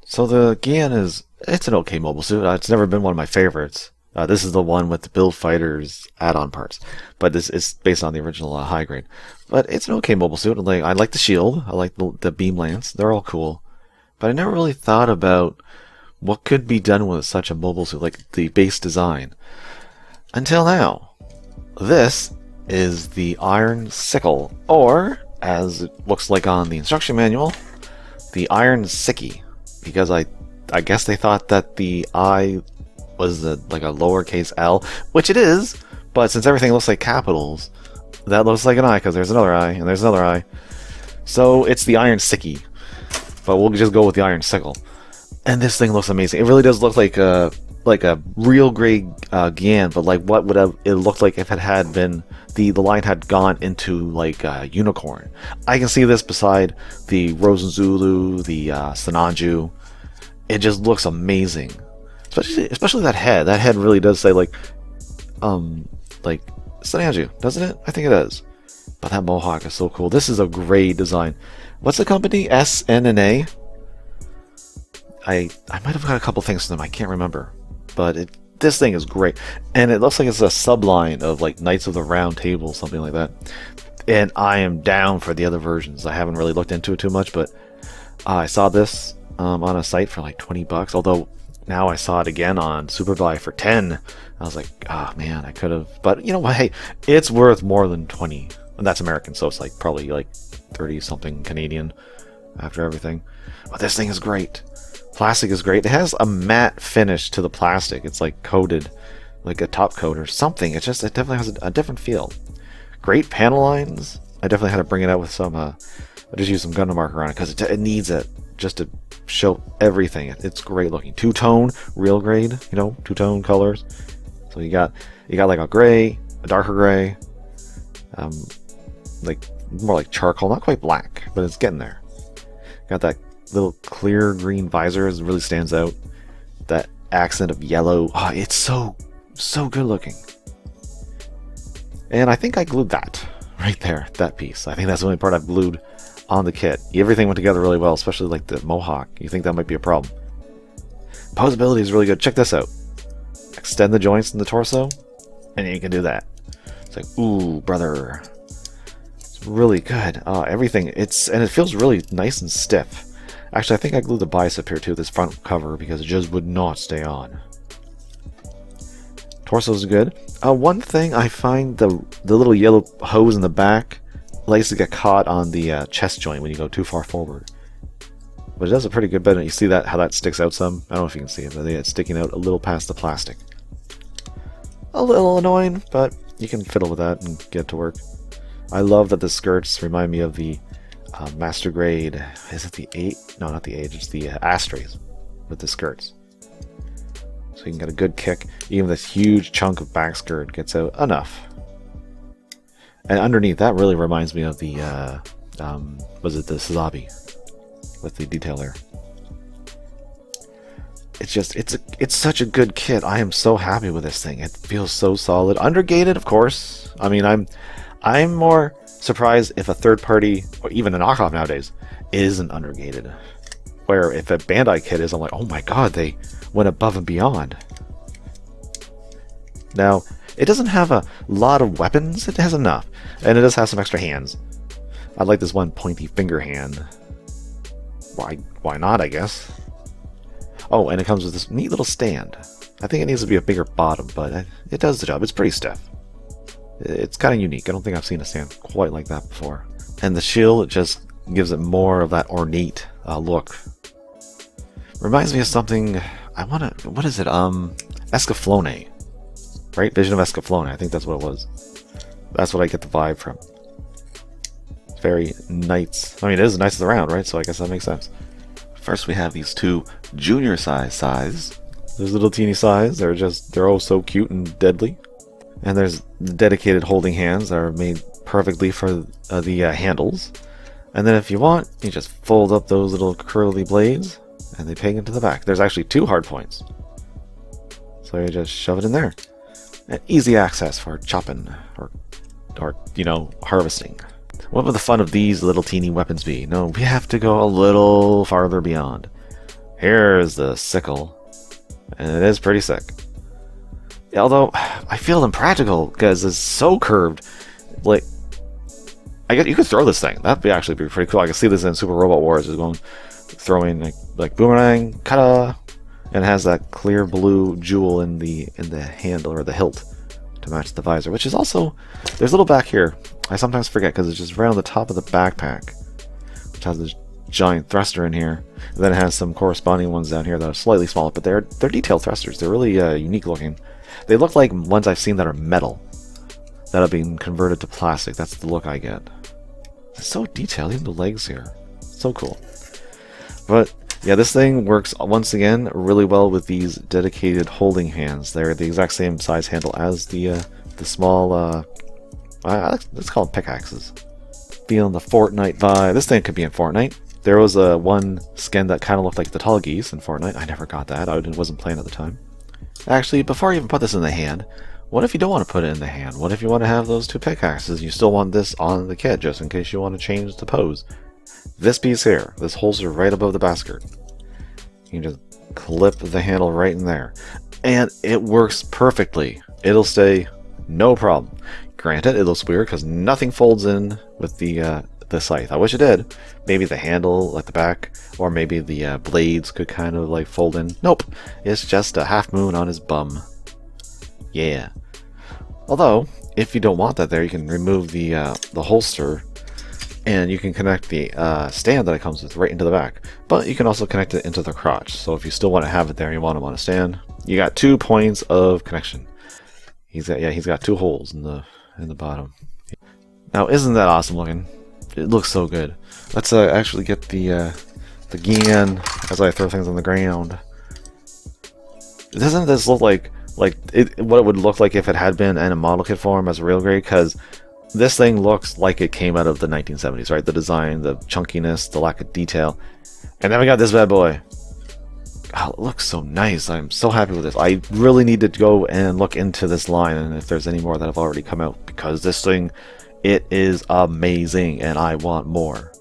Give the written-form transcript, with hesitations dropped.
So the Gyan it's an okay mobile suit. It's never been one of my favorites. This is the one with the Build Fighters add-on parts, but this is based on the original high grade. But it's an okay mobile suit. I like the shield. I like the beam lance. They're all cool. But I never really thought about what could be done with such a mobile suit, like the base design. Until now. This is the Iron Sickle, or, as it looks like on the instruction manual, the Iron Sickie. Because I guess they thought that the I was like a lowercase l, which it is, but since everything looks like capitals, that looks like an I because there's another I and there's another I. So it's the Iron Sickie, but we'll just go with the Iron Sickle. And this thing looks amazing. It really does look like a real grade Gyan, but like what would it looked like if it had been the line had gone into like a unicorn. I can see this beside the Rosen Zulu, the Sananju. It just looks amazing. Especially that head. That head really does say like Sananju, doesn't it? I think it does. But that mohawk is so cool. This is a great design. What's the company? SNNA? I might have got a couple things from them. I can't remember. But this thing is great. And it looks like it's a subline of like Knights of the Round Table, something like that. And I am down for the other versions. I haven't really looked into it too much, but I saw this on a site for like 20 bucks. Although now I saw it again on Superbuy for 10. I was like, ah, man, I could have. But you know what? Hey, it's worth more than 20. And that's American, so it's like probably like 30 something Canadian after everything. But this thing is great. Plastic is great. It has a matte finish to the plastic. It's like coated, like a top coat or something. It definitely has a different feel. Great panel lines. I definitely had to bring it out with some. I just used some Gundam marker on it because it needs it just to show everything. It's great looking. Two-tone, real grade. You know, two-tone colors. So you got like a gray, a darker gray, like more like charcoal, not quite black, but it's getting there. Got that little clear green visor, it really stands out. That accent of yellow, it's so good looking. And I think I glued that right there, that piece. I think that's the only part I've glued on the kit. Everything went together really well, especially like the mohawk. You think that might be a problem. Posability is really good. Check this out. Extend the joints in the torso, and you can do that. It's like, ooh, brother. It's really good. Everything, and it feels really nice and stiff. Actually, I think I glued the bicep here too, this front cover, because it just would not stay on. Torso's good. One thing I find, the little yellow hose in the back likes to get caught on the chest joint when you go too far forward. But it does a pretty good bit. You see that how that sticks out some? I don't know if you can see it, but it's sticking out a little past the plastic. A little annoying, but you can fiddle with that and get to work. I love that the skirts remind me of the Master Grade. Is it the 8? No, not the 8. It's the Astras with the skirts. So you can get a good kick. Even this huge chunk of back skirt gets out enough. And underneath, that really reminds me of the, was it the Sazabi? With the detail there. It's just, it's such a good kit. I am so happy with this thing. It feels so solid. Undergated, of course. I mean, I'm more surprised if a third party, or even a knockoff nowadays, isn't undergated. Where if a Bandai kit is, I'm like, oh my god, they went above and beyond. Now, it doesn't have a lot of weapons. It has enough. And it does have some extra hands. I like this one pointy finger hand. Why not, I guess. Oh, and it comes with this neat little stand. I think it needs to be a bigger bottom, but it does the job. It's pretty stiff. It's kind of unique. I don't think I've seen a stand quite like that before. And the shield, it just gives it more of that ornate look. Reminds me of something, what is it? Escaflowne. Right? Vision of Escaflowne. I think that's what it was. That's what I get the vibe from. It's very Knights. I mean, it is Knights of the Round, right? So I guess that makes sense. First, we have these two junior size. There's little teeny size. They're oh so cute and deadly. And there's dedicated holding hands that are made perfectly for the handles. And then if you want, you just fold up those little curly blades and they peg into the back. There's actually two hard points. So you just shove it in there. And easy access for chopping or you know, harvesting. What would the fun of these little teeny weapons be? No, we have to go a little farther beyond. Here's the sickle, and it is pretty sick. Although I feel impractical because it's so curved. Like, I guess you could throw this thing. That'd be actually be pretty cool. I can see this in Super Robot Wars. It's going throwing like boomerang, kata, and it has that clear blue jewel in the handle or the hilt to match the visor, which is also there's a little back here. I sometimes forget because it's just right on the top of the backpack, which has this giant thruster in here. And then it has some corresponding ones down here that are slightly smaller, but they're detailed thrusters. They're really unique looking. They look like ones I've seen that are metal that have been converted to plastic. That's the look I get. It's so detailed, even the legs here. So cool. But yeah, this thing works once again really well with these dedicated holding hands. They're the exact same size handle as the small let's call them pickaxes. Feeling the Fortnite vibe. This thing could be in Fortnite. There was one skin that kind of looked like the tall geese in Fortnite. I never got that. I wasn't playing at the time. Actually, before you even put this in the hand, what if you don't want to put it in the hand? What if you want to have those two pickaxes? You still want this on the kit just in case you want to change the pose. This piece here, this holster right above the basket. You can just clip the handle right in there. And it works perfectly. It'll stay no problem. Granted, it looks weird because nothing folds in with the scythe. I wish it did. Maybe the handle at the back, or maybe the blades could kind of like fold in. Nope, it's just a half moon on his bum. Yeah. Although, if you don't want that there, you can remove the holster, and you can connect the stand that it comes with right into the back. But you can also connect it into the crotch. So if you still want to have it there and you want him on a stand, you got 2 points of connection. He's got 2 holes in the bottom. Now, isn't that awesome looking? It looks so good. Let's actually get the Gyan as I throw things on the ground. Doesn't this look like what it would look like if it had been in a model kit form as a real grade? Because this thing looks like it came out of the 1970s, right? The design, the chunkiness, the lack of detail. And then we got this bad boy. Oh, it looks so nice. I'm so happy with this. I really need to go and look into this line and if there's any more that have already come out, because this thing, it is amazing and I want more.